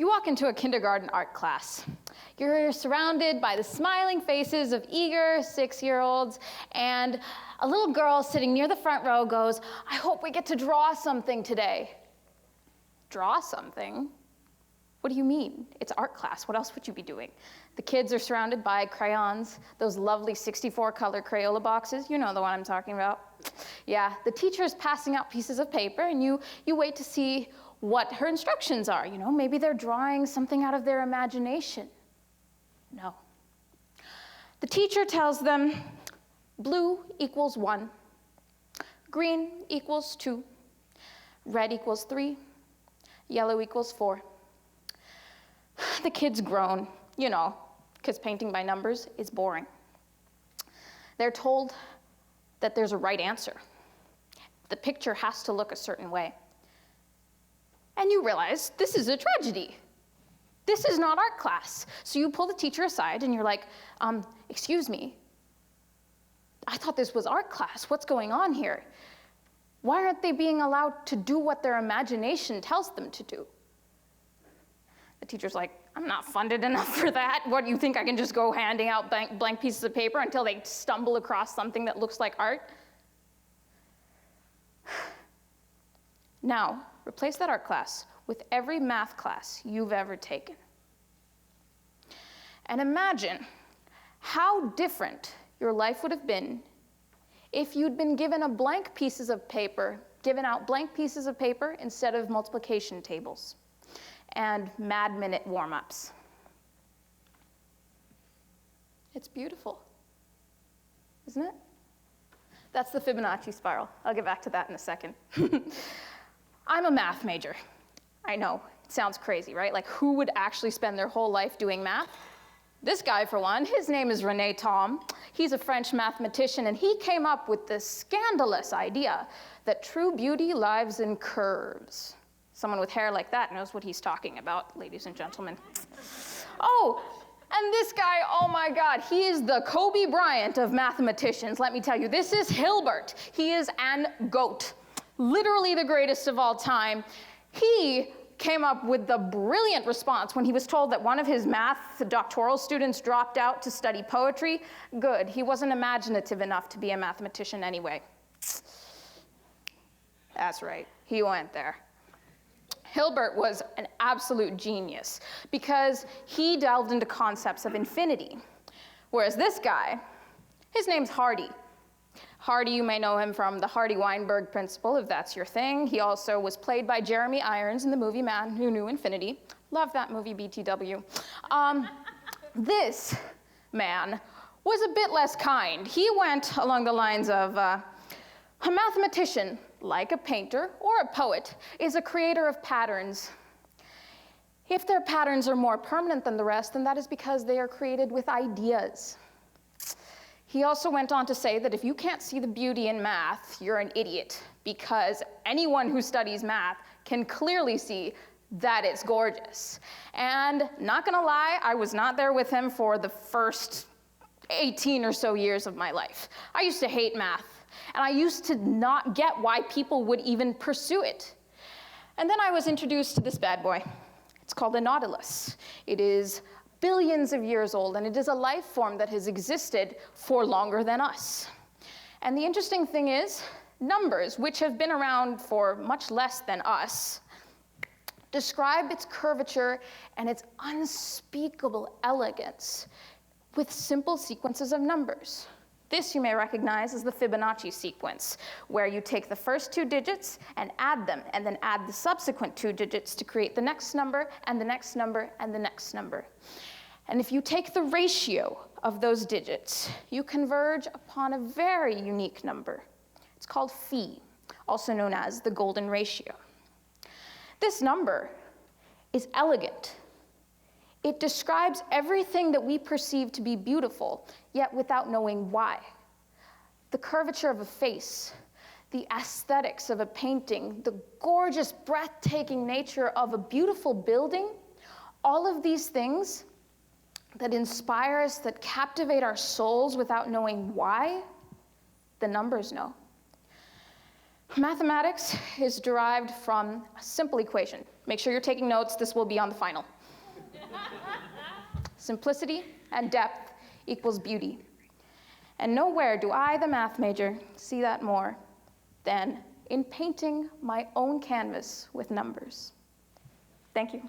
You walk into a kindergarten art class. You're surrounded by the smiling faces of eager 6-year-olds, and a little girl sitting near the front row goes, "I hope we get to draw something today." Draw something? What do you mean? It's art class. What else would you be doing? The kids are surrounded by crayons, those lovely 64-color Crayola boxes. You know the one I'm talking about. Yeah, the teacher is passing out pieces of paper, and you wait to see what her instructions are. You know, maybe they're drawing something out of their imagination. No. The teacher tells them, blue equals 1, green equals 2, red equals 3, yellow equals 4. The kids groan, you know, because painting by numbers is boring. They're told that there's a right answer. The picture has to look a certain way. And you realize this is a tragedy. This is not art class. So you pull the teacher aside and you're like, excuse me, I thought this was art class. What's going on here? Why aren't they being allowed to do what their imagination tells them to do? The teacher's like, I'm not funded enough for that. What, do you think I can just go handing out blank pieces of paper until they stumble across something that looks like art? Now, replace that art class with every math class you've ever taken. And imagine how different your life would have been if you'd been given out blank pieces of paper instead of multiplication tables and mad-minute warm-ups. It's beautiful, isn't it? That's the Fibonacci spiral. I'll get back to that in a second. I'm a math major. I know, it sounds crazy, right? Like, who would actually spend their whole life doing math? This guy, for one, his name is René Thom. He's a French mathematician, and he came up with this scandalous idea that true beauty lies in curves. Someone with hair like that knows what he's talking about, ladies and gentlemen. Oh, and this guy, oh my God, he is the Kobe Bryant of mathematicians. Let me tell you, this is Hilbert. He is an GOAT, literally the greatest of all time. He came up with the brilliant response when he was told that one of his math doctoral students dropped out to study poetry. Good, he wasn't imaginative enough to be a mathematician anyway. That's right, he went there. Hilbert was an absolute genius because he delved into concepts of infinity. Whereas this guy, his name's Hardy. Hardy, you may know him from the Hardy-Weinberg principle, if that's your thing. He also was played by Jeremy Irons in the movie Man Who Knew Infinity. Love that movie, BTW. This man was a bit less kind. He went along the lines of, a mathematician, like a painter or a poet, is a creator of patterns. If their patterns are more permanent than the rest, then that is because they are created with ideas. He also went on to say that if you can't see the beauty in math, you're an idiot, because anyone who studies math can clearly see that it's gorgeous. And not gonna lie, I was not there with him for the first 18 or so years of my life. I used to hate math, and I used to not get why people would even pursue it. And then I was introduced to this bad boy. It's called a nautilus. It is billions of years old, and it is a life form that has existed for longer than us. And the interesting thing is, numbers, which have been around for much less than us, describe its curvature and its unspeakable elegance with simple sequences of numbers. This you may recognize as the Fibonacci sequence, where you take the first 2 digits and add them, and then add the subsequent 2 digits to create the next number, and the next number, and the next number. And if you take the ratio of those digits, you converge upon a very unique number. It's called phi, also known as the golden ratio. This number is elegant. It describes everything that we perceive to be beautiful, yet without knowing why. The curvature of a face, the aesthetics of a painting, the gorgeous, breathtaking nature of a beautiful building, all of these things that inspire us, that captivate our souls without knowing why, the numbers know. Mathematics is derived from a simple equation. Make sure you're taking notes, this will be on the final. Simplicity and depth equals beauty. And nowhere do I, the math major, see that more than in painting my own canvas with numbers. Thank you.